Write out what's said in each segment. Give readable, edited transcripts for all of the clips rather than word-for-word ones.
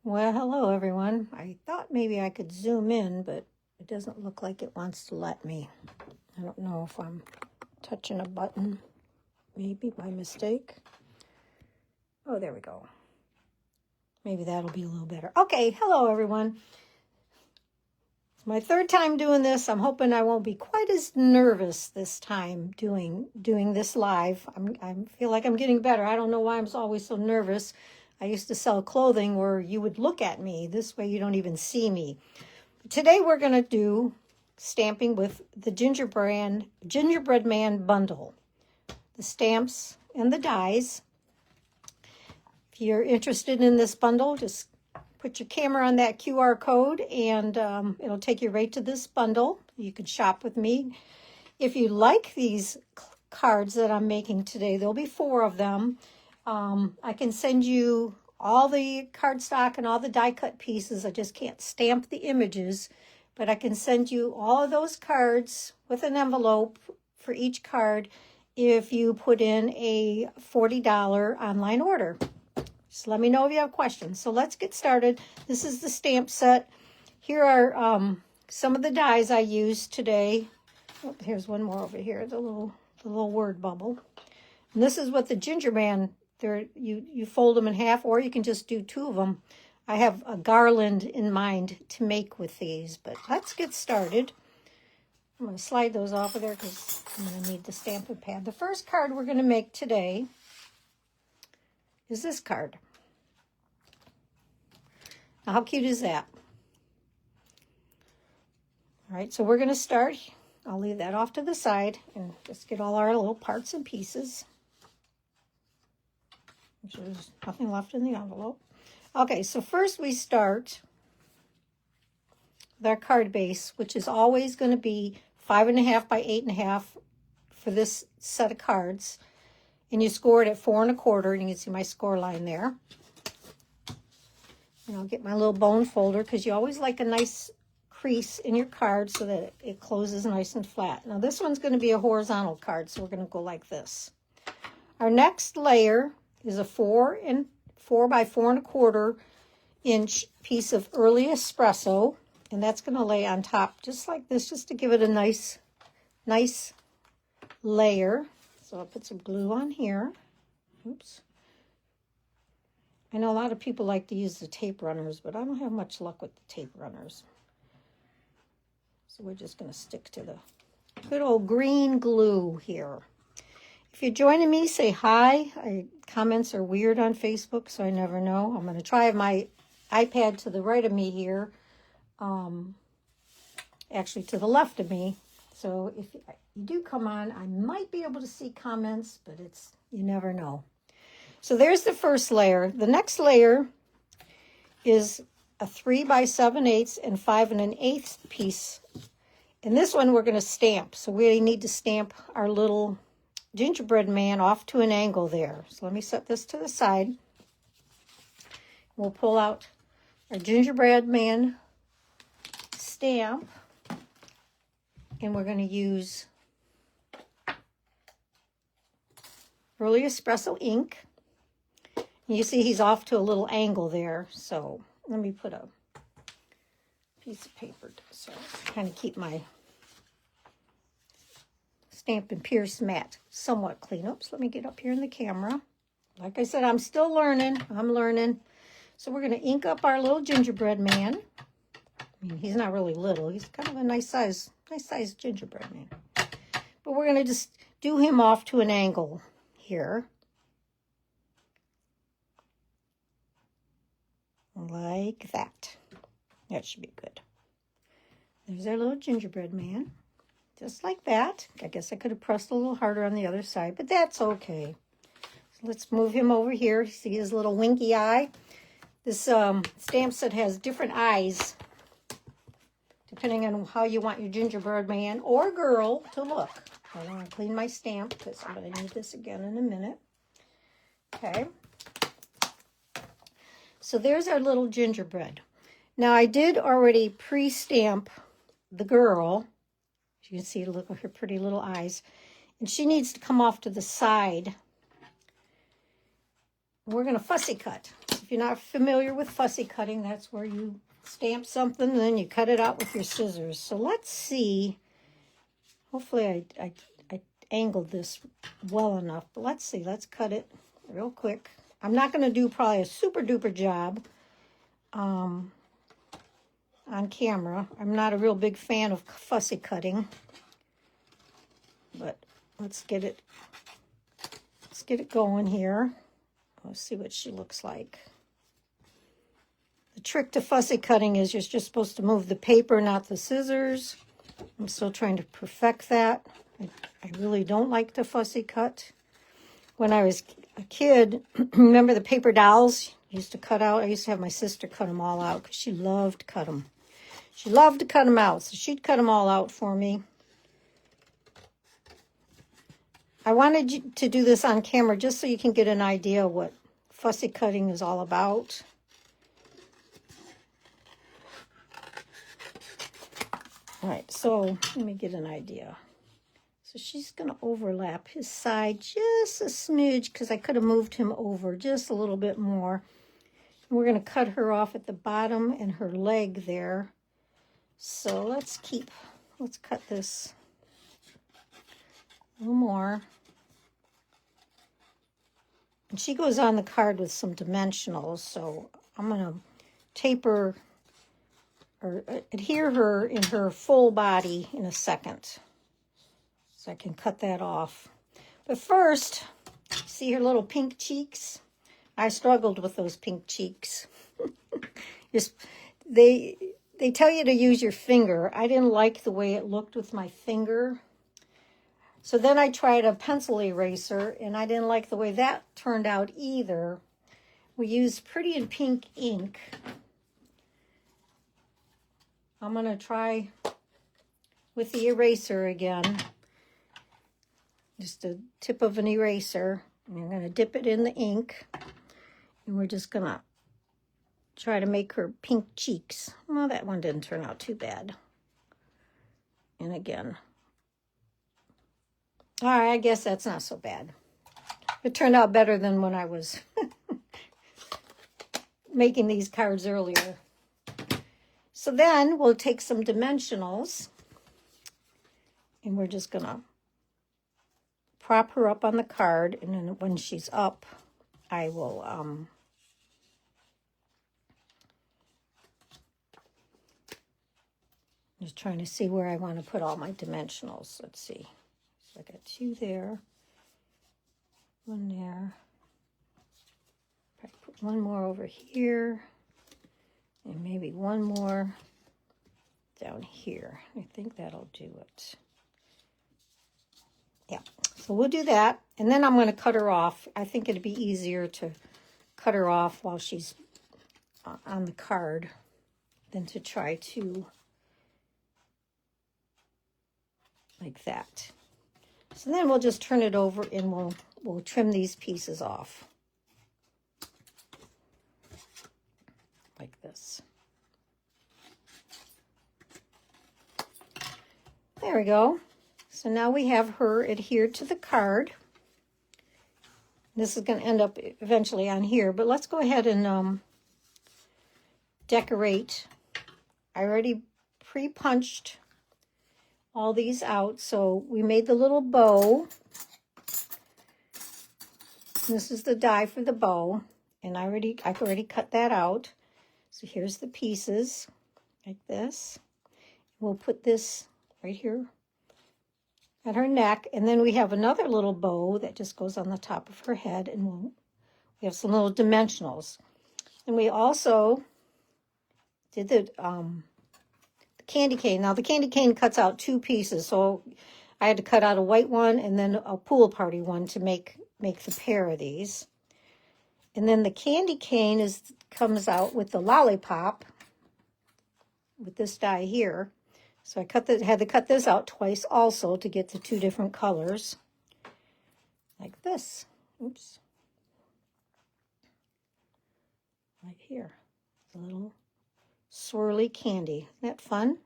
Well, hello everyone. I thought maybe I could zoom in, but it doesn't look like it wants to let me. I don't know if I'm touching a button, maybe by mistake. Oh, there we go. Maybe that'll be a little better. Okay, hello everyone. It's my third time doing this. I'm hoping I won't be quite as nervous this time doing this live. I feel like I'm getting better. I don't know why I'm always so nervous. I used to sell clothing where you would look at me. This way you don't even see me. Today we're going to do stamping with the Gingerbread Man bundle. The stamps and the dies. If you're interested in this bundle, just put your camera on that QR code and it'll take you right to this bundle. You can shop with me. If you like these cards that I'm making today, there'll be 4 of them. I can send you all the cardstock and all the die cut pieces. I just can't stamp the images, but I can send you all of those cards with an envelope for each card if you put in a $40 online order. Just let me know if you have questions. So let's get started. This is the stamp set. Here are some of the dies I used today. Oh, here's one more over here, the little word bubble. And this is what the Gingerbread Man, you fold them in half, or you can just do 2 of them. I have a garland in mind to make with these, but let's get started. I'm going to slide those off of there because I'm going to need the stamping pad. The first card we're going to make today is this card. Now, how cute is that? All right, so we're going to start. I'll leave that off to the side and just get all our little parts and pieces. There's nothing left in the envelope. Okay, so first we start with our card base, which is always going to be 5.5 by 8.5 for this set of cards. And you score it at 4 1/4, and you can see my score line there. And I'll get my little bone folder because you always like a nice crease in your card so that it closes nice and flat. Now this one's going to be a horizontal card, so we're going to go like this. Our next layer is a 4 by 4 1/4 inch piece of early espresso, and that's going to lay on top just like this, just to give it a nice layer. So I'll put some glue on here. Oops. I know a lot of people like to use the tape runners, but I don't have much luck with the tape runners. So we're just going to stick to the good old green glue here. If you're joining me, say hi. Comments are weird on Facebook, so I never know. I'm going to try my iPad to the right of me here. Actually, to the left of me. So if you do come on, I might be able to see comments, but you never know. So there's the first layer. The next layer is a 3 by 7/8 and 5 1/8 piece. And this one we're going to stamp. So we need to stamp our little Gingerbread Man off to an angle there. So let me set this to the side. We'll pull out our Gingerbread Man stamp. And we're going to use Early Espresso ink. And you see he's off to a little angle there. So let me put a piece of paper so I kind of keep my Stamp and Pierce mat somewhat clean. Oops, let me get up here in the camera. Like I said, I'm still learning. I'm learning. So we're going to ink up our little Gingerbread Man. I mean, he's not really little. He's kind of a nice size gingerbread man. But we're going to just do him off to an angle here. Like that. That should be good. There's our little Gingerbread Man. Just like that. I guess I could have pressed a little harder on the other side, but that's okay. So let's move him over here. See his little winky eye? This stamp set has different eyes, depending on how you want your Gingerbread Man or girl to look. I want to clean my stamp because I'm going to need this again in a minute. Okay. So there's our little gingerbread. Now I did already pre-stamp the girl. As you can see, look at her pretty little eyes. And she needs to come off to the side. We're going to fussy cut. If you're not familiar with fussy cutting, that's where you stamp something and then you cut it out with your scissors. So let's see. Hopefully I angled this well enough. But let's see. Let's cut it real quick. I'm not going to do probably a super duper job on camera. I'm not a real big fan of fussy cutting. But let's get it going here. Let's see what she looks like. The trick to fussy cutting is you're just supposed to move the paper, not the scissors. I'm still trying to perfect that. I really don't like to fussy cut. When I was a kid, remember the paper dolls I used to cut out? I used to have my sister cut them all out because she loved to cut them. She loved to cut them out, so she'd cut them all out for me. I wanted you to do this on camera just so you can get an idea what fussy cutting is all about. All right, so let me get an idea. So she's going to overlap his side just a smidge because I could have moved him over just a little bit more. And we're going to cut her off at the bottom and her leg there. So let's cut this a little more. And she goes on the card with some dimensionals, so I'm going to taper or adhere her in her full body in a second. So I can cut that off. But first, see her little pink cheeks? I struggled with those pink cheeks. They tell you to use your finger. I didn't like the way it looked with my finger. So then I tried a pencil eraser, and I didn't like the way that turned out either. We used Pretty in Pink ink. I'm going to try with the eraser again. Just a tip of an eraser. And I'm going to dip it in the ink. And we're just going to try to make her pink cheeks. Well, that one didn't turn out too bad. And again. All right, I guess that's not so bad. It turned out better than when I was making these cards earlier. So then we'll take some dimensionals and we're just going to prop her up on the card. And then when she's up, I will just trying to see where I want to put all my dimensionals. Let's see. So I got 2 there, 1 there. Probably put 1 more over here, and maybe 1 more down here. I think that'll do it. Yeah, so we'll do that, and then I'm going to cut her off. I think it'd be easier to cut her off while she's on the card than to try to like that. So then we'll just turn it over and we'll trim these pieces off. Like this. There we go. So now we have her adhered to the card. This is going to end up eventually on here, but let's go ahead and decorate. I already pre-punched all these out. So we made the little bow. This is the die for the bow. And I've already cut that out. So here's the pieces like this. We'll put this right here at her neck. And then we have another little bow that just goes on the top of her head. And we have some little dimensionals. And we also did the candy cane. Now the candy cane cuts out 2 pieces, so I had to cut out a white one and then a pool party one to make the pair of these. And then the candy cane comes out with the lollipop with this die here. So I had to cut this out twice also to get the 2 different colors. Like this. Oops. Right here. It's a little swirly candy. Isn't that fun?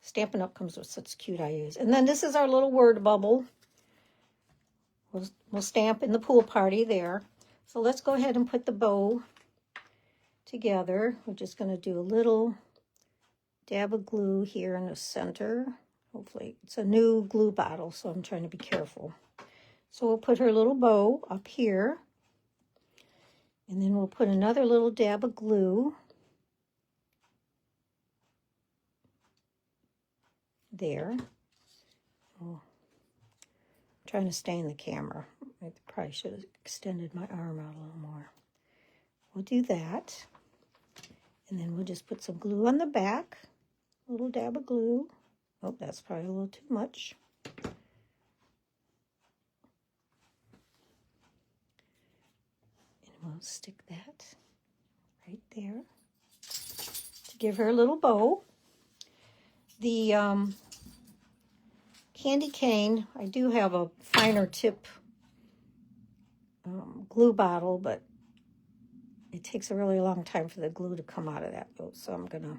Stampin' Up! Comes with such cute IUs. And then this is our little word bubble. We'll stamp in the pool party there. So let's go ahead and put the bow together. We're just going to do a little dab of glue here in the center. Hopefully, it's a new glue bottle, so I'm trying to be careful. So we'll put her little bow up here. And then we'll put another little dab of glue there. Oh, I'm trying to stay in the camera. I probably should have extended my arm out a little more. We'll do that. And then we'll just put some glue on the back. A little dab of glue. Oh, that's probably a little too much. And we'll stick that right there to give her a little bow. The candy cane, I do have a finer tip glue bottle, but it takes a really long time for the glue to come out of that. So I'm gonna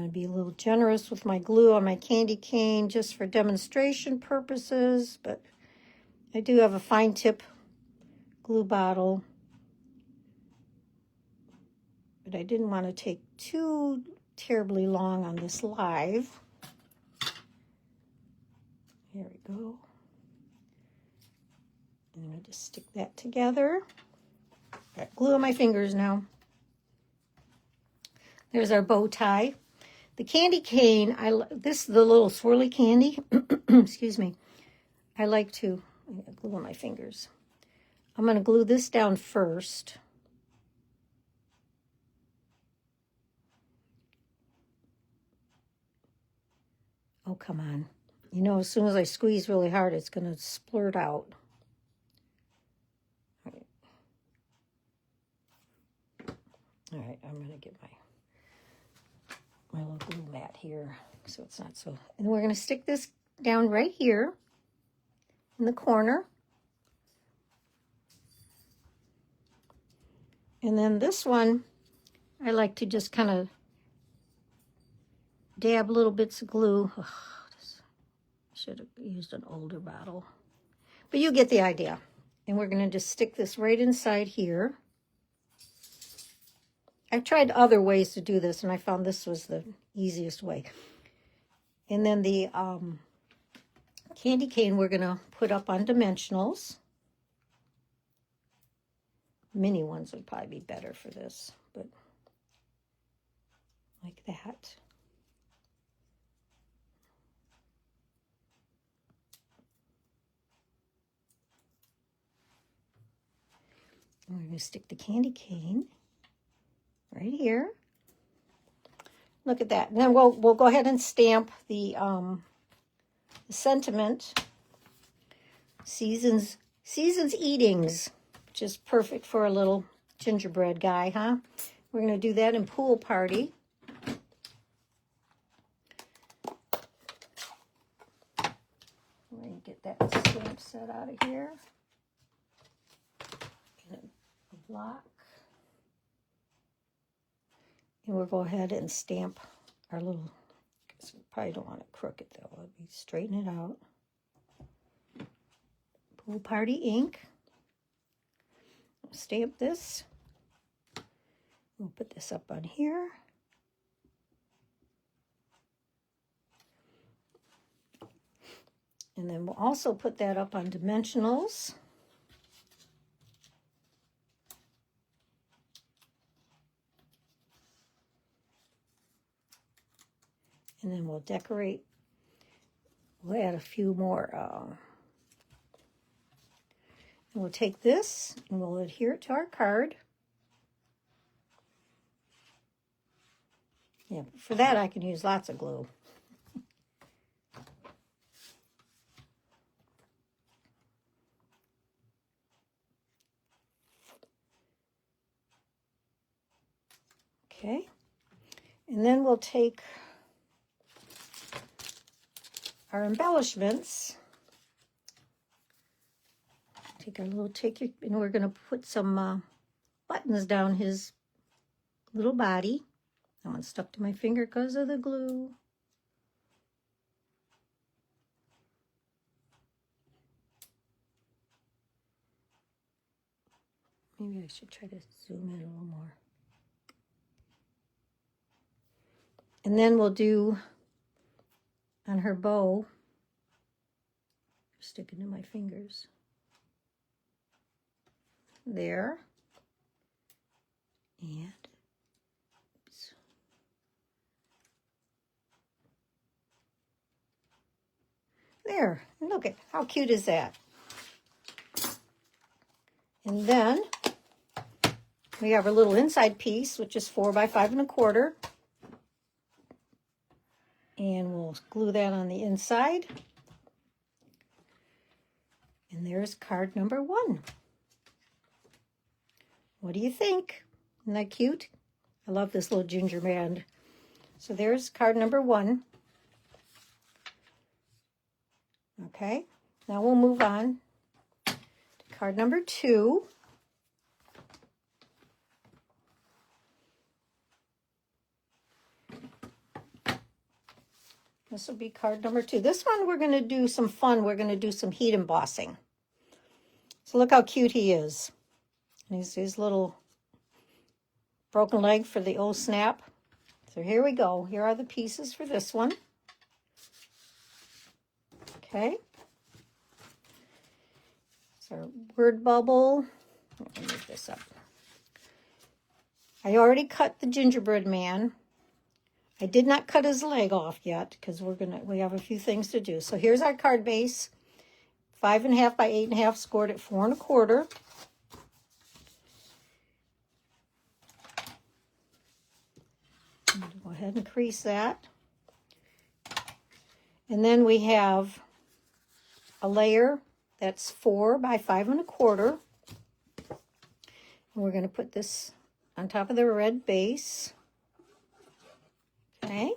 be a little generous with my glue on my candy cane just for demonstration purposes, but I do have a fine tip glue bottle. But I didn't want to take too terribly long on this live. Here we go. And I'm going to just stick that together. Got glue on my fingers now. There's our bow tie. The candy cane, this is the little swirly candy. Excuse me. I like to glue on my fingers. I'm going to glue this down first. Oh, come on. You know, as soon as I squeeze really hard, it's going to splurt out. All right, I'm going to get my little glue mat here so it's not so... And we're going to stick this down right here in the corner. And then this one, I like to just kind of dab little bits of glue. Oh, should have used an older bottle. But you get the idea. And we're going to just stick this right inside here. I've tried other ways to do this, and I found this was the easiest way. And then the candy cane we're going to put up on dimensionals. Mini ones would probably be better for this, but like that. And we're going to stick the candy cane right here. Look at that. And then we'll go ahead and stamp the sentiment, Seasons Eatings, which is perfect for a little gingerbread guy, huh? We're going to do that in Pool Party. We're going to get that stamp set out of here. And a block. And we'll go ahead and stamp our little, because we probably don't want it crooked though. Let me straighten it out. Pool Party ink. Stamp this. We'll put this up on here. And then we'll also put that up on dimensionals. And then we'll decorate. We'll add a few more. And we'll take this and we'll adhere it to our card. Yeah, for that I can use lots of glue. Okay. And then we'll take our embellishments. Take our little and we're going to put some buttons down his little body. That one stuck to my finger because of the glue. Maybe I should try to zoom in a little more. And then we'll do on her bow, stick it in my fingers, there, and oops. There, look at how cute is that? And then we have our little inside piece, which is 4 by 5 1/4. And we'll glue that on the inside. And there's card number 1. What do you think? Isn't that cute? I love this little gingerbread. So there's card number 1. Okay, now we'll move on to card number 2. This will be card number 2. This one we're going to do some fun. We're going to do some heat embossing. So look how cute he is. And he's his little broken leg for the old snap. So here we go. Here are the pieces for this one. Okay. So our word bubble. Let me move this up. I already cut the gingerbread man. I did not cut his leg off yet because we have a few things to do. So here's our card base, 5 1/2 by 8 1/2, scored at 4 1/4. I'm going to go ahead and crease that. And then we have a layer that's 4 by 5 1/4. And we're going to put this on top of the red base. Okay.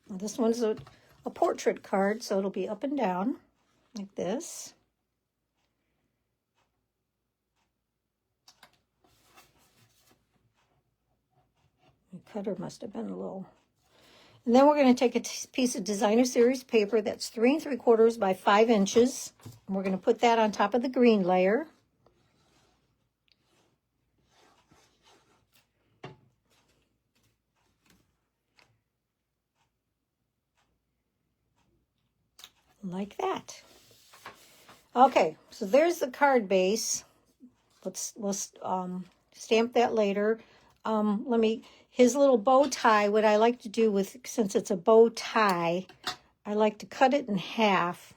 Now this one's a portrait card, so it'll be up and down like this. The cutter must have been a little. And then we're going to take a piece of designer series paper that's 3 3/4 by 5 inches. And we're going to put that on top of the green layer. Like that. Okay, so there's the card base. We'll stamp that later. His little bow tie, what I like to do with, since it's a bow tie, I like to cut it in half.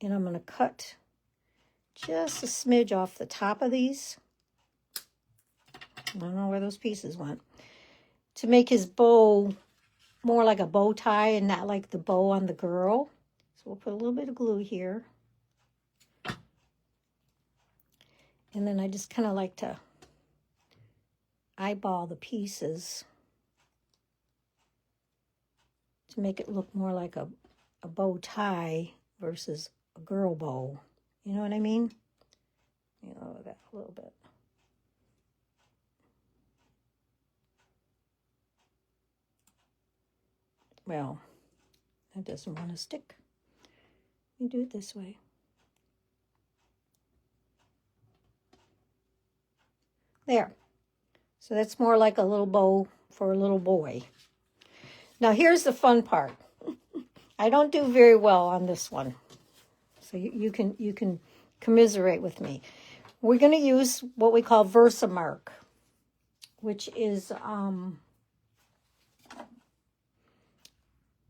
And I'm going to cut just a smidge off the top of these. I don't know where those pieces went. To make his bow more like a bow tie and not like the bow on the girl. So we'll put a little bit of glue here. And then I just kind of like to eyeball the pieces to make it look more like a bow tie versus a girl bow. You know what I mean? You know, that a little bit. Well, that doesn't want to stick. Let me do it this way. There. So that's more like a little bow for a little boy. Now here's the fun part. I don't do very well on this one. So you can commiserate with me. We're going to use what we call Versamark, which is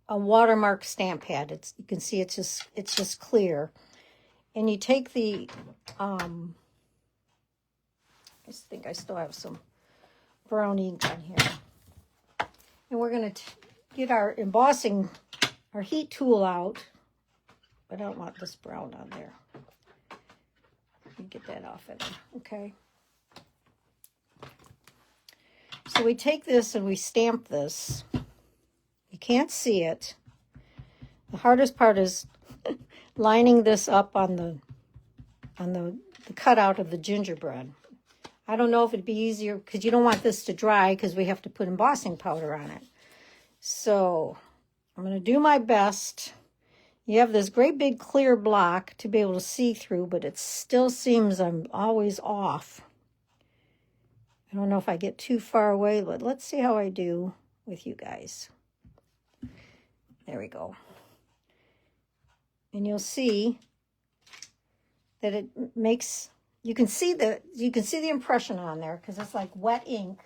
a watermark stamp pad. You can see it's just clear. And you take the I think I still have some brown ink on here. And we're going to get our embossing, our heat tool out. But I don't want this brown on there. Let me get that off of there, okay? So we take this and we stamp this. You can't see it. The hardest part is lining this up on the cutout of the gingerbread. I don't know if it'd be easier because you don't want this to dry because we have to put embossing powder on it. So I'm going to do my best. You have this great big clear block to be able to see through, but it still seems I'm always off. I don't know if I get too far away, but let's see how I do. with you guys. There we go. And you'll see that it makes, you can see the impression on there because it's like wet ink.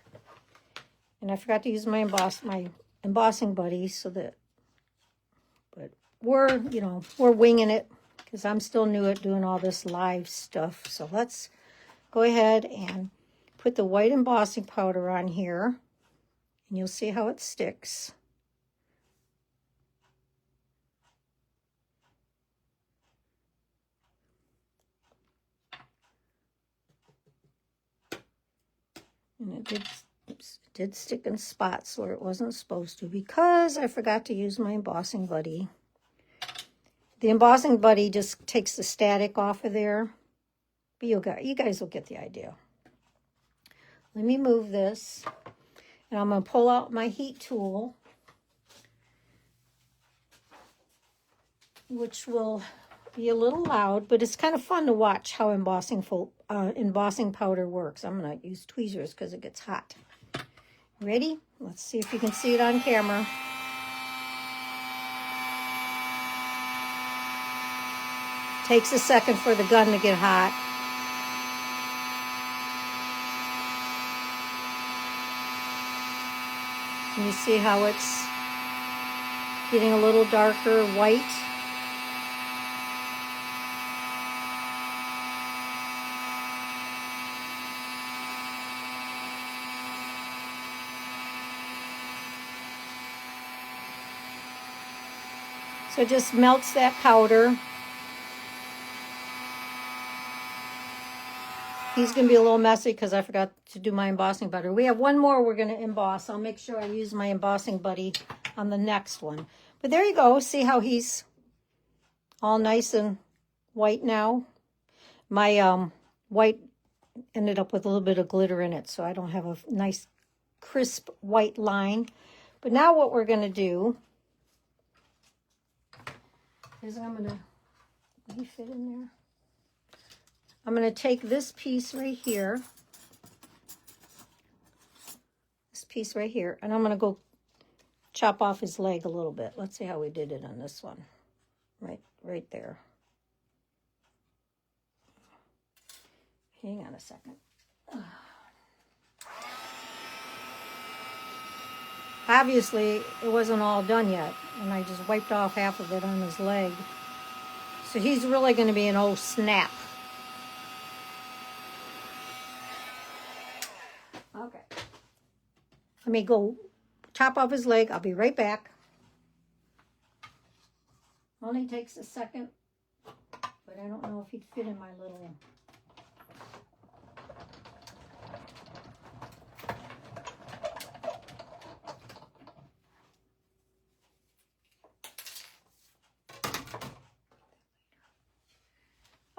And I forgot to use my embossing buddy so that, but we're winging it because I'm still new at doing all this live stuff. So let's go ahead and put the white embossing powder on here, and you'll see how it sticks. And it did stick in spots where it wasn't supposed to because I forgot to use my embossing buddy. The embossing buddy just takes the static off of there. But you guys will get the idea. Let me move this. And I'm going to pull out my heat tool, which will be a little loud, but it's kind of fun to watch how embossing powder works. I'm going to use tweezers because it gets hot. Ready? Let's see if you can see it on camera. Takes a second for the gun to get hot. And you see how it's getting a little darker white. So it just melts that powder. He's going to be a little messy because I forgot to do my embossing butter. We have one more we're going to emboss. I'll make sure I use my embossing buddy on the next one. But there you go. See how he's all nice and white now? My white ended up with a little bit of glitter in it, so I don't have a nice crisp white line. But now what we're going to do is I'm going to, will he fit in there? I'm going to take this piece right here, and I'm going to go chop off his leg a little bit. Let's see how we did it on this one. Right there. Hang on a second. Obviously, it wasn't all done yet, and I just wiped off half of it on his leg. So he's really going to be an old snap. Okay. Let me go chop off his leg. I'll be right back. Only takes a second, but I don't know if he'd fit in my little...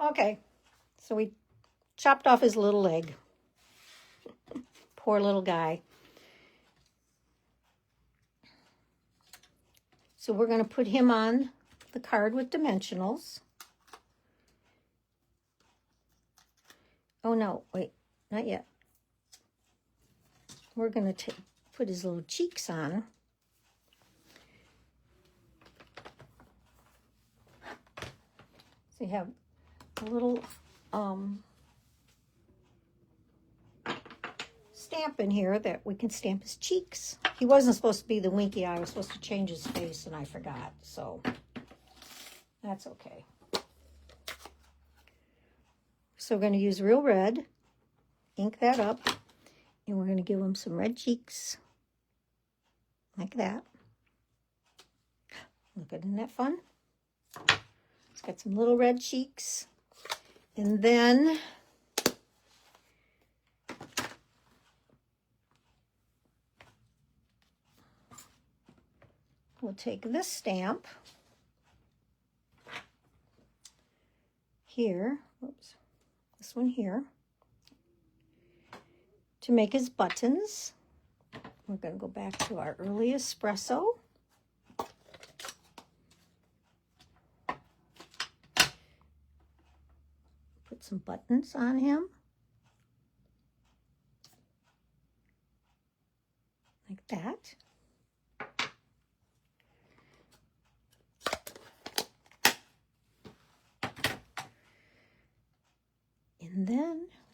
Okay, so we chopped off his little leg. Poor little guy. So we're going to put him on the card with dimensionals. Oh no, wait, not yet. We're going to put his little cheeks on. So you have a little stamp in here that we can stamp his cheeks. He wasn't supposed to be the winky eye. I was supposed to change his face and I forgot, so that's okay. So we're going to use real red, ink that up, and we're going to give him some red cheeks like that. Look, isn't that fun? It's got some little red cheeks. And then we'll take this stamp here, oops, this one here, to make his buttons. We're going to go back to our early espresso. Put some buttons on him. Like that.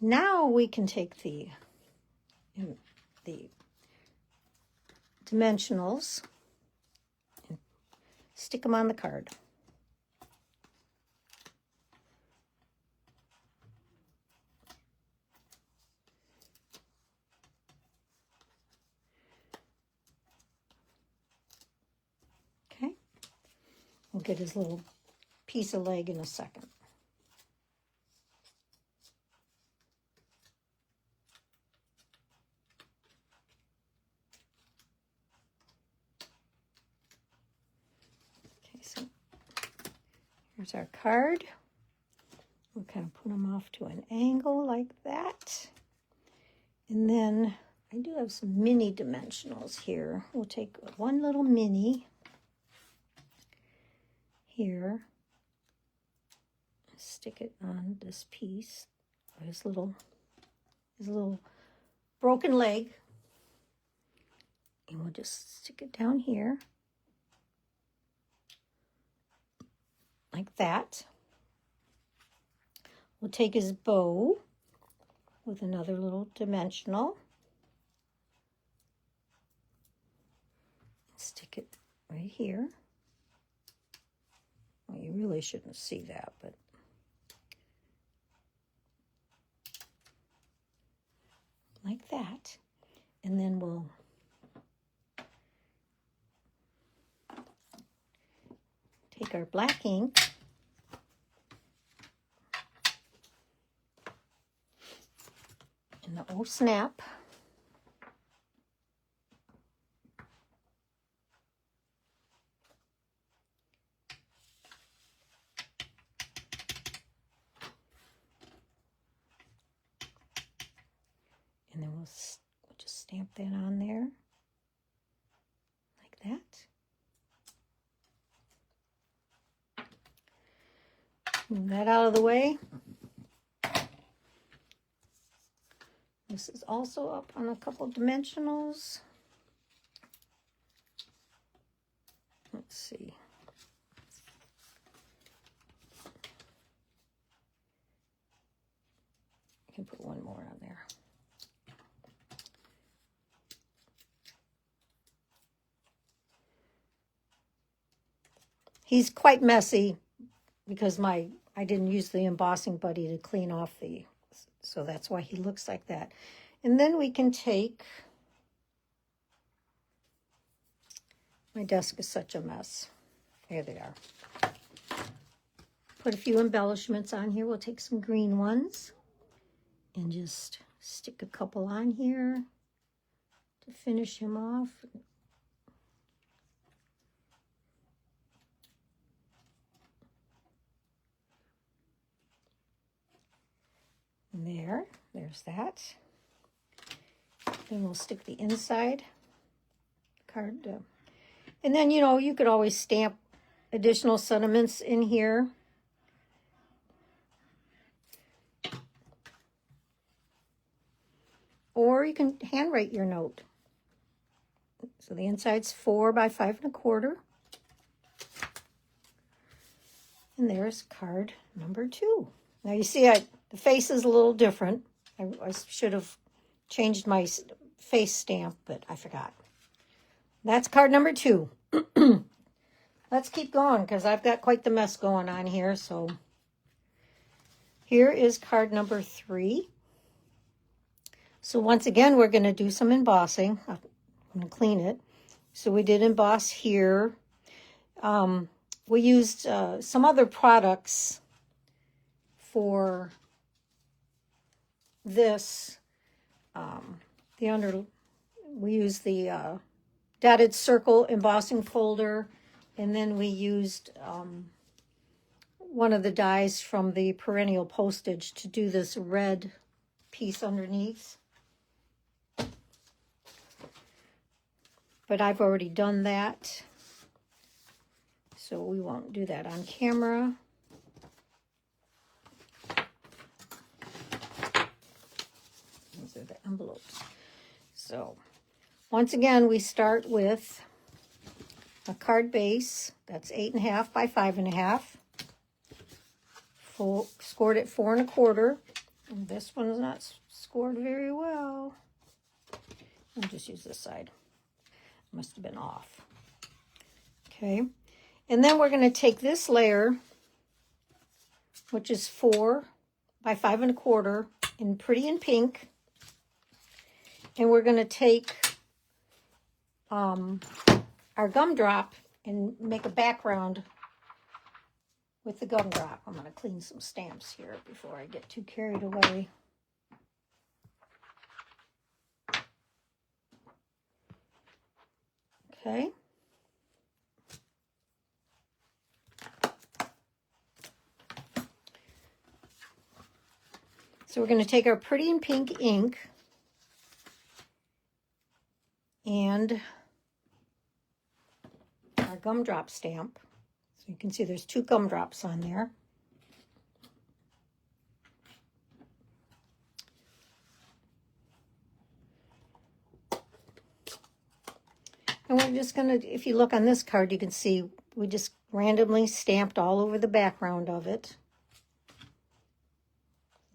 Now we can take the dimensionals and stick them on the card. Okay, we'll get his little piece of leg in a second. Okay, so here's our card. We'll kind of put them off to an angle like that. And then I do have some mini dimensionals here. We'll take one little mini here, stick it on this piece, his little broken leg, and we'll just stick it down here like that. We'll take his bow with another little dimensional, stick it right here. Well, you really shouldn't see that, but like that. And then we'll take our black ink and the oh snap. And then we'll just stamp that on there, like that. Move that out of the way. This is also up on a couple dimensionals. Let's see. I can put one more on there. He's quite messy because I didn't use the embossing buddy to clean off so that's why he looks like that. And then we can take, my desk is such a mess. There they are. Put a few embellishments on here. We'll take some green ones and just stick a couple on here to finish him off. There's that. Then we'll stick the inside card. And then, you know, you could always stamp additional sentiments in here. Or you can handwrite your note. So the inside's 4 by 5 1/4. And there's card number 2. Now you see the face is a little different. I should have changed my face stamp, but I forgot. That's card number 2. Let's keep going because I've got quite the mess going on here. So here is card number 3. So once again, we're going to do some embossing. I'm going to clean it. So we did emboss here. We used some other products for this. We used the dotted circle embossing folder, and then we used one of the dies from the perennial postage to do this red piece underneath. But I've already done that, so we won't do that on camera. These are the envelopes. So once again, we start with a card base that's 8.5 by 5.5, scored at 4 1/4. And this one's not scored very well. I'll just use this side. Must have been off. Okay. And then we're going to take this layer, which is 4 by 5 1/4 in Pretty in Pink. And we're going to take our gumdrop and make a background with the gumdrop. I'm going to clean some stamps here before I get too carried away. Okay. So we're going to take our Pretty in Pink ink and our gumdrop stamp. So you can see there's 2 gumdrops on there. And we're just going to, if you look on this card, you can see we just randomly stamped all over the background of it.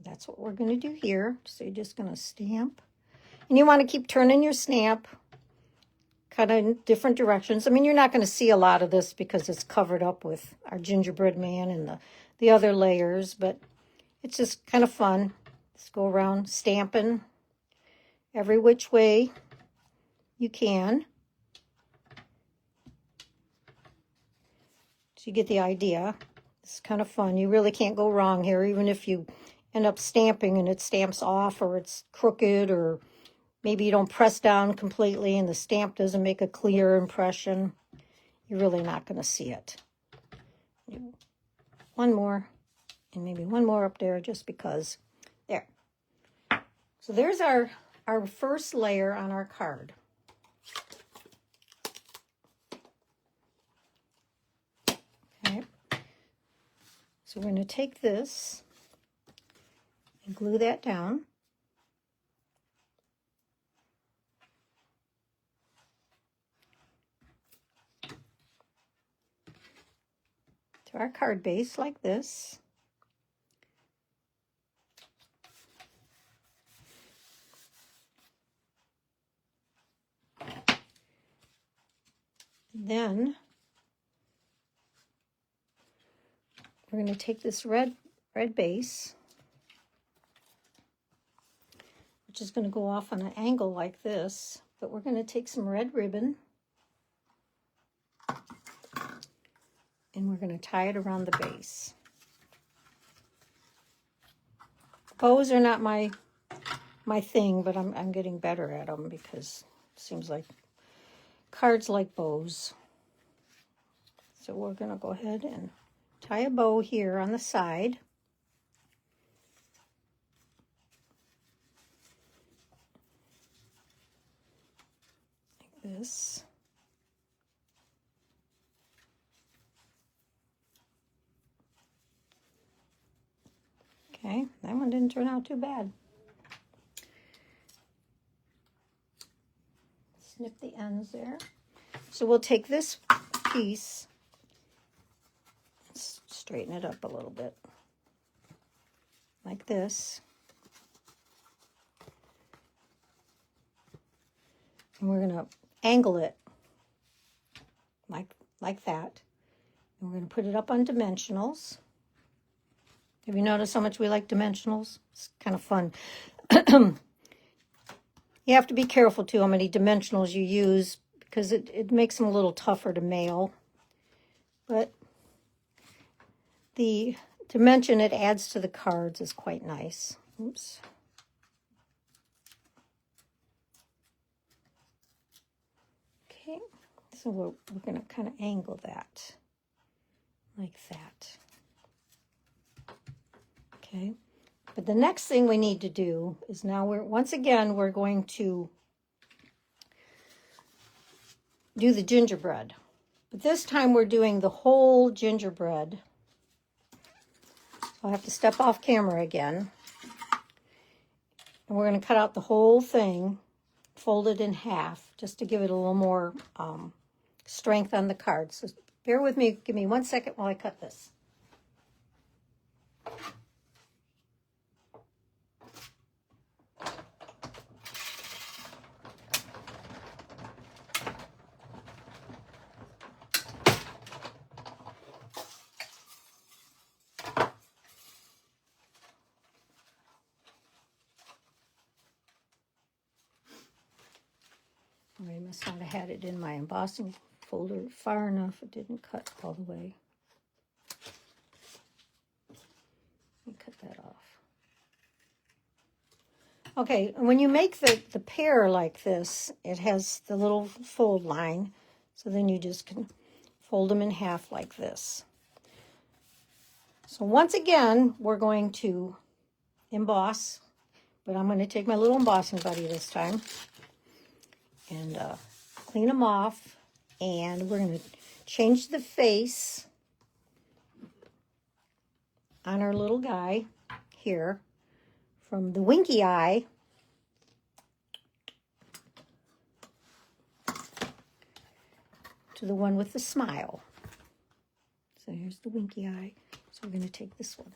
That's what we're going to do here. So you're just going to stamp. And you want to keep turning your stamp kind of in different directions. I mean, you're not going to see a lot of this because it's covered up with our Gingerbread Man and the other layers, but it's just kind of fun. Just go around stamping every which way you can. So you get the idea. It's kind of fun. You really can't go wrong here, even if you end up stamping and it stamps off or it's crooked, or maybe you don't press down completely and the stamp doesn't make a clear impression. You're really not going to see it. One more, and maybe one more up there just because. There. So there's our first layer on our card. Okay. So we're going to take this and glue that down. To our card base like this. Then we're going to take this red base, which is going to go off on an angle like this, but we're going to take some red ribbon and we're going to tie it around the base. Bows are not my thing, but I'm getting better at them because it seems like cards like bows. So we're going to go ahead and tie a bow here on the side. Like this. Okay, that one didn't turn out too bad. Snip the ends there. So we'll take this piece, straighten it up a little bit, like this. And we're going to angle it like that. And we're going to put it up on dimensionals. Have you noticed how much we like dimensionals? It's kind of fun. You have to be careful, too, how many dimensionals you use, because it makes them a little tougher to mail. But the dimension it adds to the cards is quite nice. Oops. Okay, so we're going to kind of angle that like that. Okay, but the next thing we need to do is now once again we're going to do the gingerbread. But this time we're doing the whole gingerbread. So I'll have to step off camera again. And we're going to cut out the whole thing, fold it in half, just to give it a little more strength on the card. So bear with me, give me 1 second while I cut this. must not have had it in my embossing folder far enough. It didn't cut all the way. Let me cut that off. Okay, when you make the pear like this, it has the little fold line. So then you just can fold them in half like this. So once again, we're going to emboss, but I'm going to take my little embossing buddy this time and clean them off. And we're going to change the face on our little guy here from the winky eye to the one with the smile. So here's the winky eye. So we're going to take this one.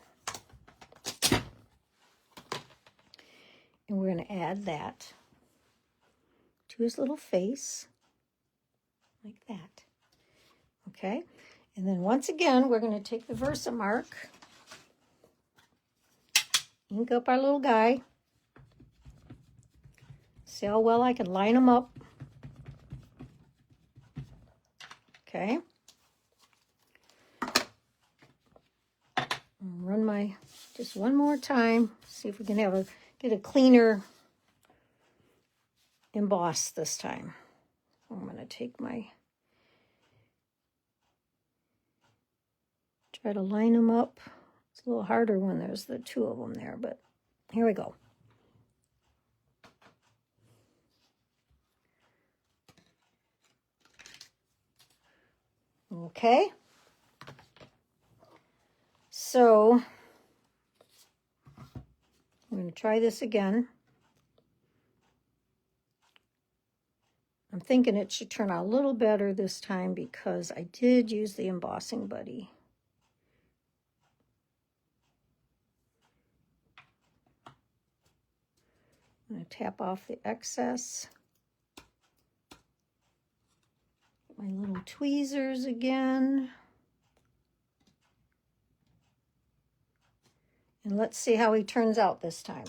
And we're going to add that to his little face, like that. Okay? And then once again, we're going to take the Versamark, ink up our little guy. See how well I can line them up. Okay. Run my, just one more time, see if we can get a cleaner emboss this time. I'm going to take try to line them up. It's a little harder when there's the two of them there, but here we go. Okay. So I'm going to try this again. I'm thinking it should turn out a little better this time because I did use the embossing buddy. I'm going to tap off the excess. Get my little tweezers again. And let's see how he turns out this time.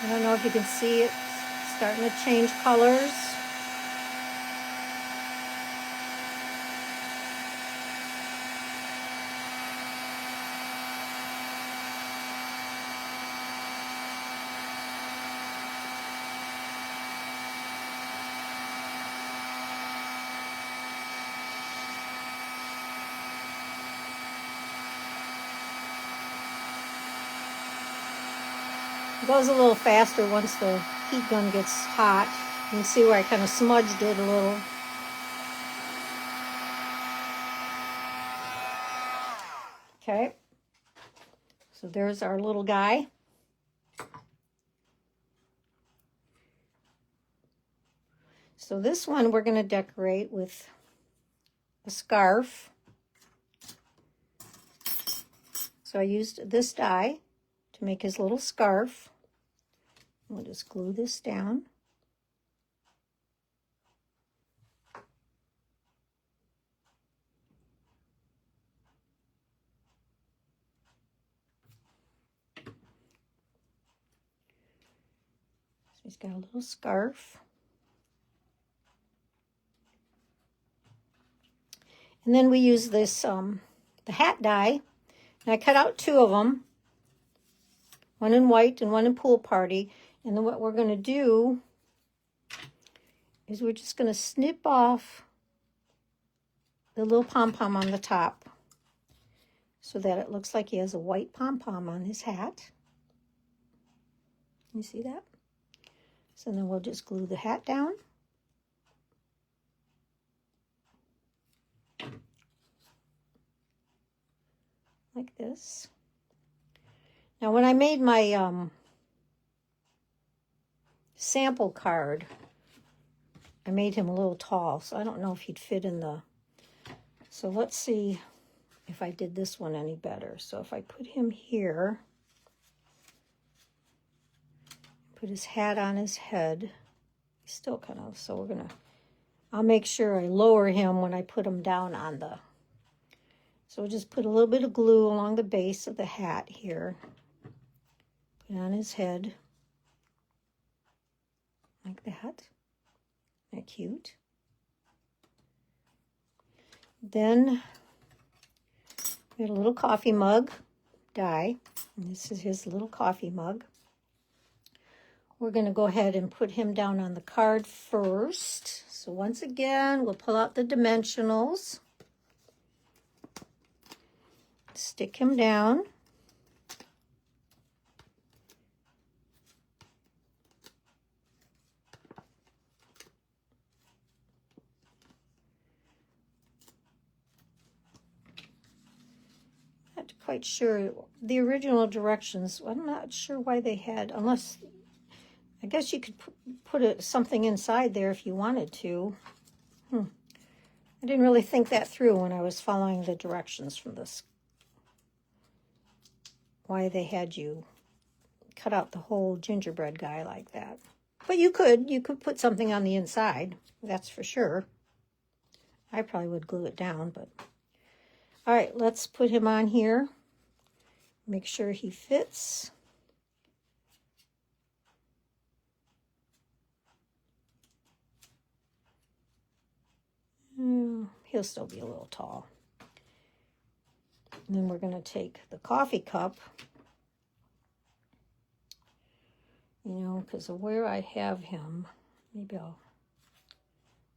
I don't know if you can see it starting to change colors. It goes a little faster once the heat gun gets hot. You can see where I kind of smudged it a little. Okay, so there's our little guy. So this one we're going to decorate with a scarf. So I used this die to make his little scarf. We'll just glue this down. So he's got a little scarf. And then we use this, the hat die. And I cut out two of them. One in white and one in Pool Party. And then what we're going to do is we're just going to snip off the little pom-pom on the top so that it looks like he has a white pom-pom on his hat. You see that? So then we'll just glue the hat down. Like this. Now when I made my sample card, I made him a little tall, so I don't know if he'd fit in the... So let's see if I did this one any better. So if I put him here, put his hat on his head. He's still kind of, so I'll make sure I lower him when I put him down on so we'll just put a little bit of glue along the base of the hat here. Put it on his head. Like that. Isn't that cute? Then we had a little coffee mug die. And this is his little coffee mug. We're going to go ahead and put him down on the card first. So once again, we'll pull out the dimensionals. Stick him down. Not quite sure. The original directions, I'm not sure why they had, unless, I guess you could put something inside there if you wanted to. I didn't really think that through when I was following the directions from this. Why they had you cut out the whole gingerbread guy like that. But you could put something on the inside, that's for sure. I probably would glue it down, but. All right, let's put him on here. Make sure he fits. He'll still be a little tall. And then we're going to take the coffee cup, because of where I have him, maybe I'll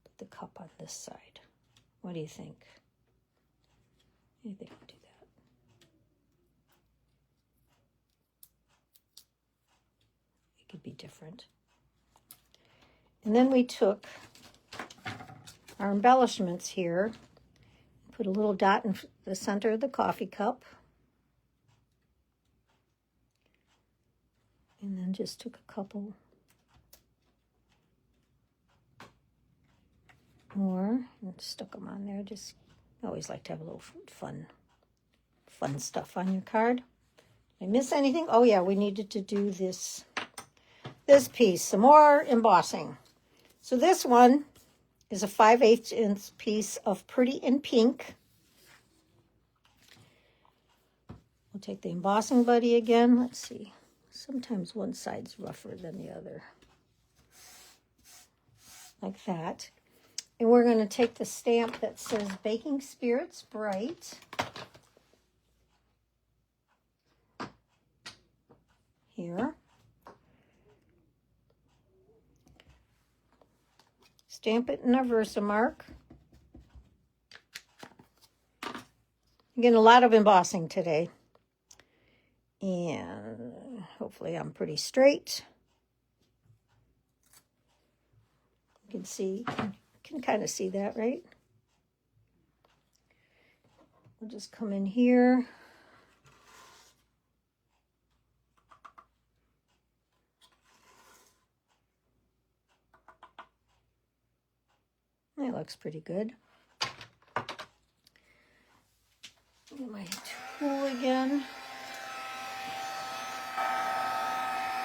put the cup on this side. What do you think? Maybe I'll do that. It could be different. And then we took our embellishments here, put a little dot in the center of the coffee cup, and then just took a couple more and stuck them on there. I always like to have a little fun stuff on your card. Did I miss anything? Oh yeah, we needed to do this piece, some more embossing. So this one is a 5/8 inch piece of Pretty in Pink. We'll take the embossing buddy again. Let's see. Sometimes one side's rougher than the other. Like that. And we're going to take the stamp that says Baking Spirits Bright. Here. Stamp it in our Versamark. Again, a lot of embossing today. And hopefully I'm pretty straight. You can kind of see that, right? We'll just come in here. That looks pretty good. Get my tool again.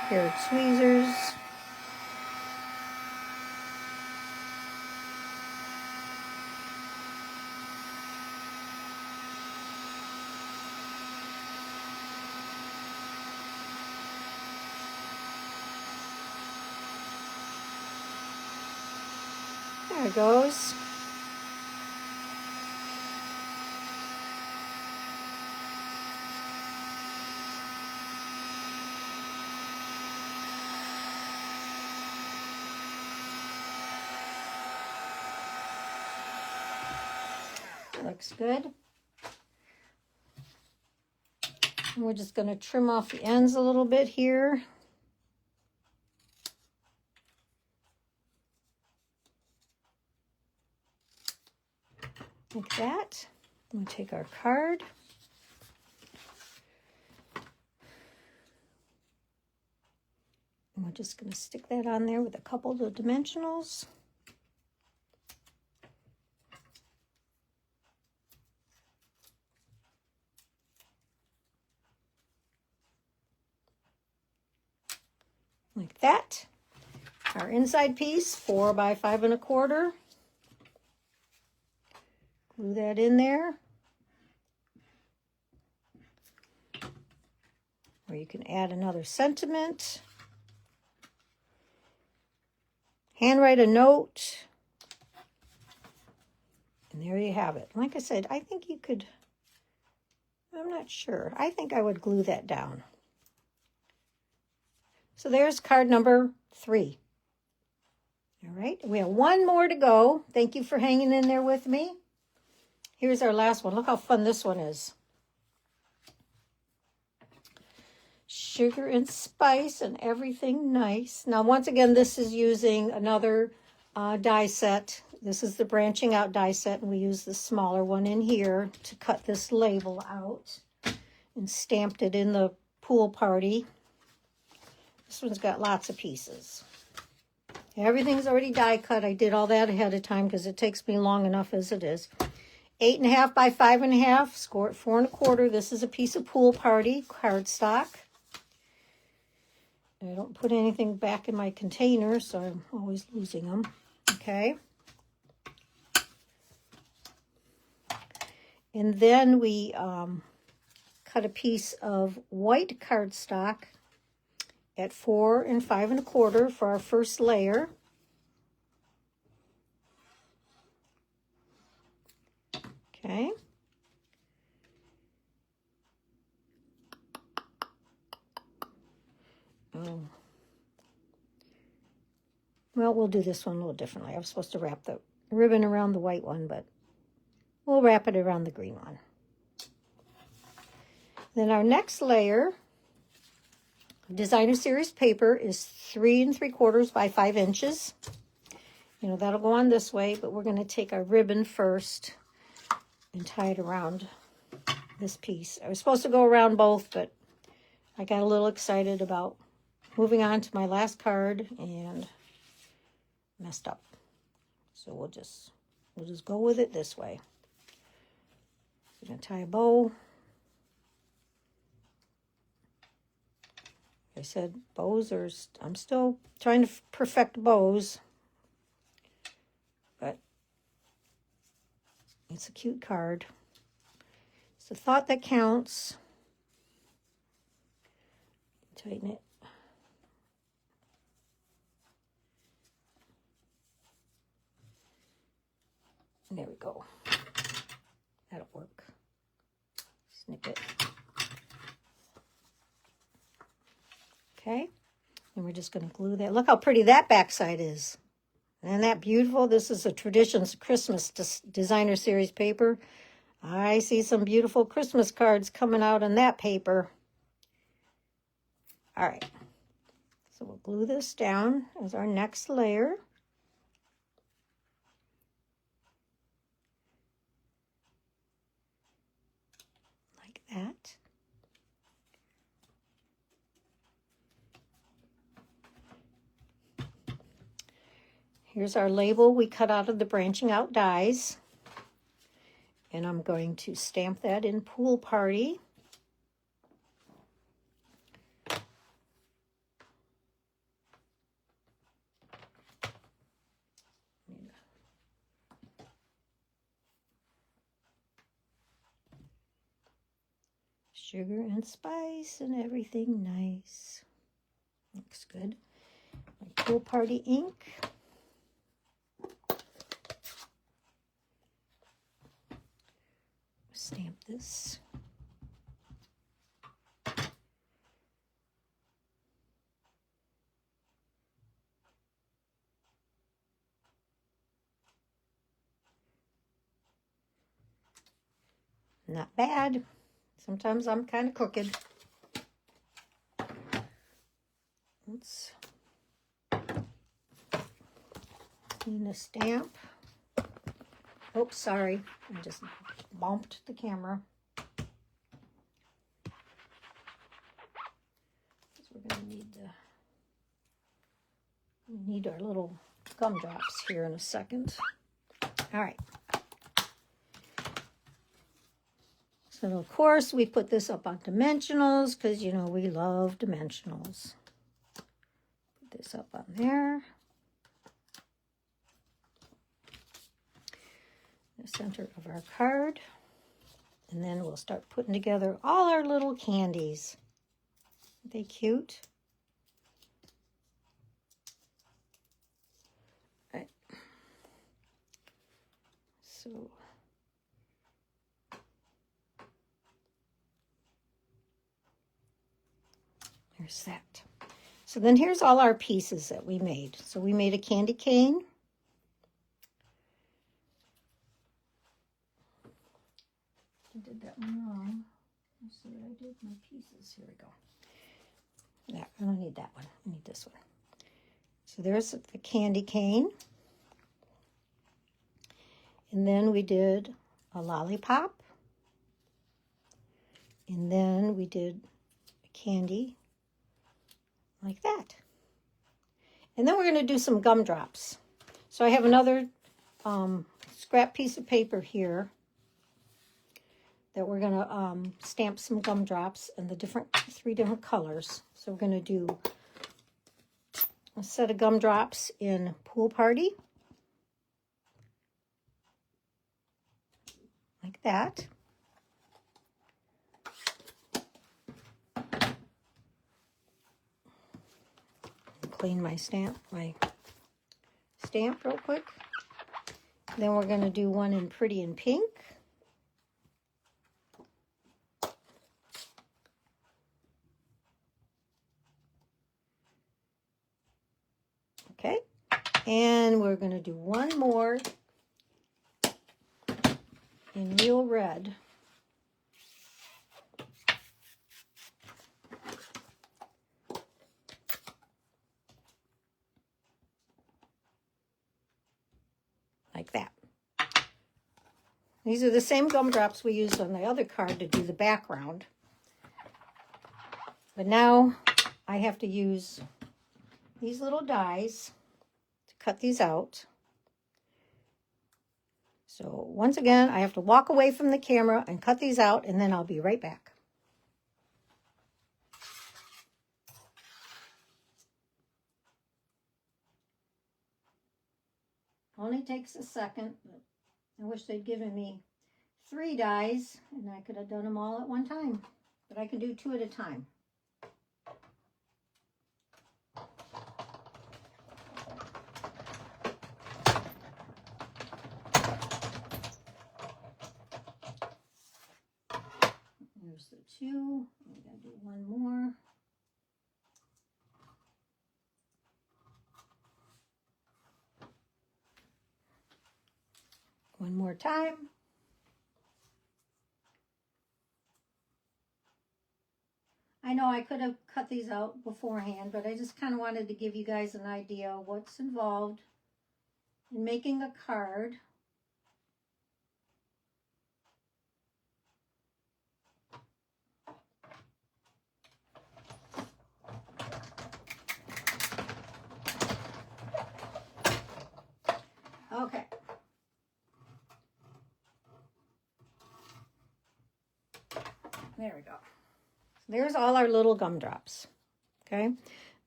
Pair of tweezers. There it goes. Looks good. And we're just going to trim off the ends a little bit here. Like that. We'll take our card. And we're just going to stick that on there with a couple of the dimensionals. like that. Our inside piece, 4 by 5 1/4. Glue that in there. Or you can add another sentiment. Handwrite a note. And there you have it. Like I said, I think you could, I'm not sure. I think I would glue that down. So there's card number 3. All right, we have one more to go. Thank you for hanging in there with me. Here's our last one. Look how fun this one is. Sugar and spice and everything nice. Now, once again, this is using another die set. This is the branching out die set, and we use the smaller one in here to cut this label out and stamped it in the pool party. This one's got lots of pieces. Everything's already die cut. I did all that ahead of time because it takes me long enough as it is. 8 1/2 by 5 1/2. Score at 4 1/4. This is a piece of pool party cardstock. I don't put anything back in my container, so I'm always losing them. Okay. And then we cut a piece of white cardstock at 4 and 5 1/4 for our first layer. Okay. Oh. Well, we'll do this one a little differently. I was supposed to wrap the ribbon around the white one, but we'll wrap it around the green one. Then our next layer, designer series paper, is 3 3/4 by 5 inches. You know, that'll go on this way, but we're going to take our ribbon first and tie it around this piece. I was supposed to go around both, but I got a little excited about moving on to my last card and messed up. So we'll just go with it this way. I'm going to tie a bow. Like I said, bows are, I'm still trying to perfect bows, but it's a cute card. It's the thought that counts. Tighten it. There we go. That'll work. Snip it. Okay. And we're just going to glue that. Look how pretty that backside is. Isn't that beautiful? This is a Traditions Christmas Designer Series paper. I see some beautiful Christmas cards coming out on that paper. All right. So we'll glue this down as our next layer. Like that. Here's our label we cut out of the branching out dies. And I'm going to stamp that in Pool Party. Sugar and spice and everything nice. Looks good. My Pool Party ink. Stamp this. Not bad. Sometimes I'm kind of crooked. Let's clean the stamp. Oops, sorry. I just bumped the camera. We're going to need our little gumdrops here in a second. All right. So, of course, we put this up on dimensionals because, you know, we love dimensionals. this up on there. The center of our card. And then we'll start putting together all our little candies. Aren't they cute? All right. So there's that. So then here's all our pieces that we made. So we made a candy cane. I did that one wrong. Let's see what I did. My pieces. Here we go. Yeah, I don't need that one. I need this one. So there's the candy cane. And then we did a lollipop. And then we did a candy like that. And then we're going to do some gumdrops. So I have another scrap piece of paper here that we're going to stamp some gumdrops in the three different colors. So we're going to do a set of gumdrops in Pool Party. Like that. Clean my stamp real quick. Then we're going to do one in Pretty in Pink. Okay. And we're going to do one more in Real Red. Like that. These are the same gumdrops we used on the other card to do the background. But now I have to use these little dies to cut these out. So once again, I have to walk away from the camera and cut these out, and then I'll be right back. Only takes a second, but I wish they'd given me 3 dies, and I could have done them all at one time. But I can do 2 at a time. There's the 2. I'm going to do one more. One more time. I know I could have cut these out beforehand, but I just kind of wanted to give you guys an idea of what's involved in making a card. Okay. There we go. There's all our little gumdrops. Okay.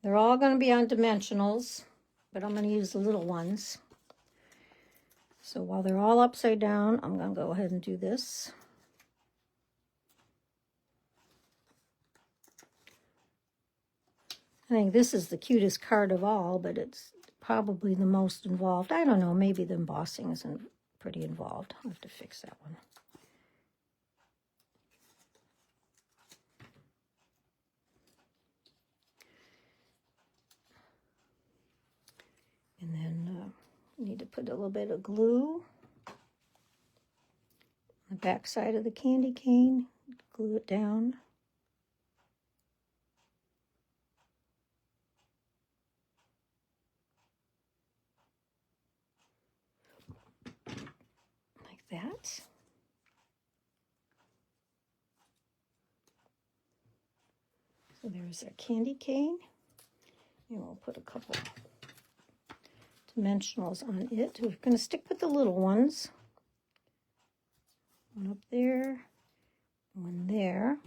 They're all going to be on dimensionals, but I'm going to use the little ones. So while they're all upside down, I'm going to go ahead and do this. I think this is the cutest card of all, but it's probably the most involved. I don't know, maybe the embossing isn't pretty involved. I'll have to fix that one. And then need to put a little bit of glue on the back side of the candy cane. Glue it down. Like that. So there's our candy cane. And we'll put a couple dimensionals on it. We're going to stick with the little ones. One up there, one there.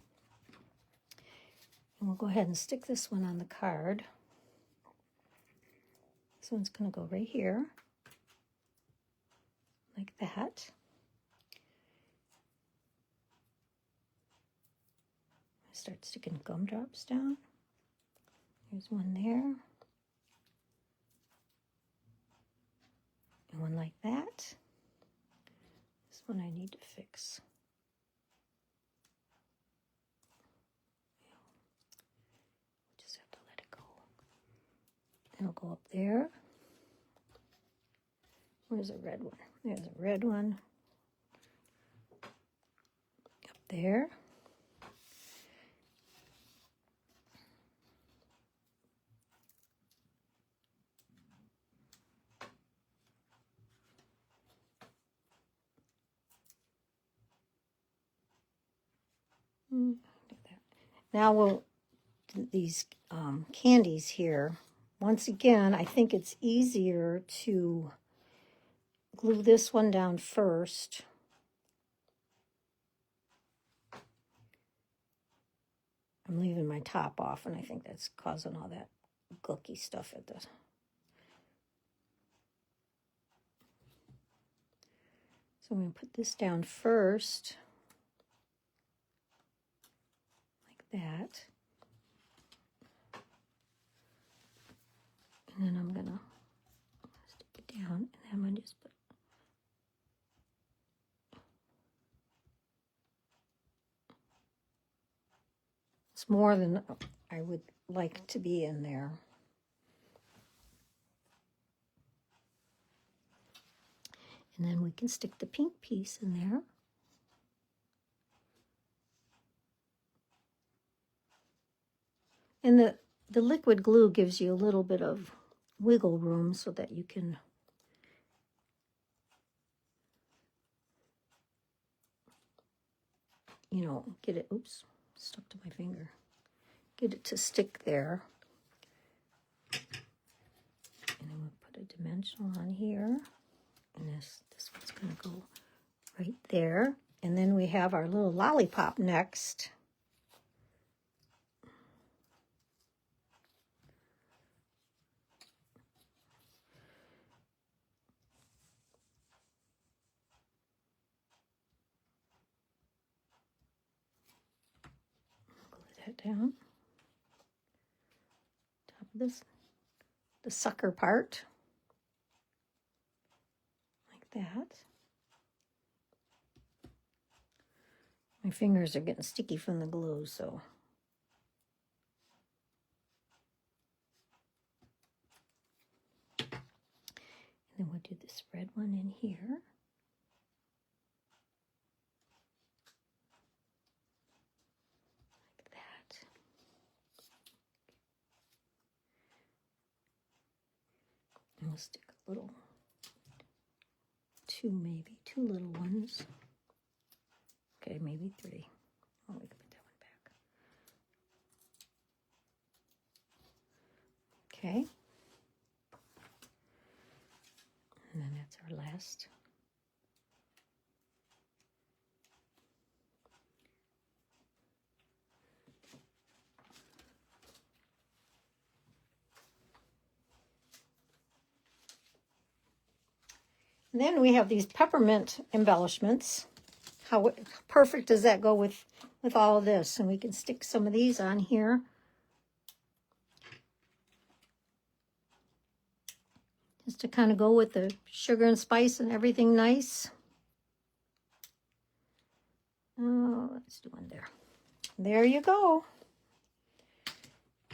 And we'll go ahead and stick this one on the card. This one's going to go right here, like that. Start sticking gumdrops down. There's one there. And one like that. This one I need to fix. Just have to let it go. Then it'll go up there. Where's a red one? There's a red one. Up there. Now we'll do these candies here. Once again, I think it's easier to glue this one down first. I'm leaving my top off, and I think that's causing all that gooky stuff at the... So I'm going to put this down first. That, and then I'm gonna stick it down, and then I'm gonna just put it's more than I would like to be in there. And then we can stick the pink piece in there. And the liquid glue gives you a little bit of wiggle room so that you can get it, oops, stuck to my finger. Get it to stick there. And then we'll put a dimensional on here. And this one's gonna go right there. And then we have our little lollipop next. Down top of this, the sucker part, like that. My fingers are getting sticky from the glue, so and then we'll do this red one in here. We'll stick a little, two little ones. Okay, maybe three. Oh, we can put that one back. Okay. And then that's our last. And then we have these peppermint embellishments. How perfect does that go with all of this? And we can stick some of these on here. Just to kind of go with the sugar and spice and everything nice. Oh, let's do one there. There you go.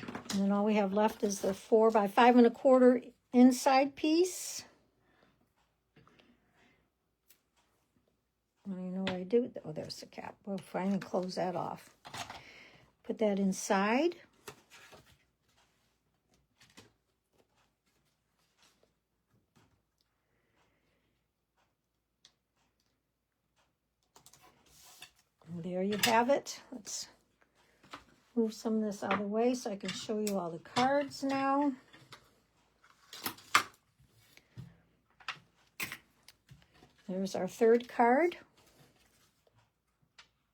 And then all we have left is the 4 by 5 1/4 inside piece. I don't even know what I do with it. Oh, there's the cap. We'll finally close that off. Put that inside. And there you have it. Let's move some of this out of the way so I can show you all the cards now. There's our third card.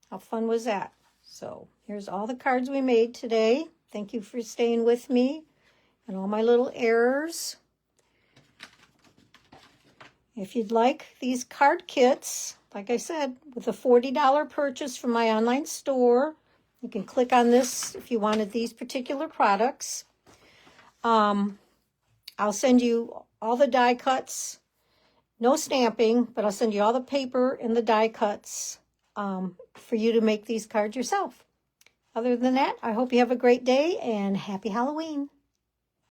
How fun was that? So here's all the cards we made today. Thank you for staying with me and all my little errors. If you'd like these card kits, like I said, with a $40 purchase from my online store, you can click on this if you wanted these particular products. I'll send you all the die cuts, no stamping, but I'll send you all the paper and the die cuts for you to make these cards yourself. Other than that, I hope you have a great day and happy Halloween.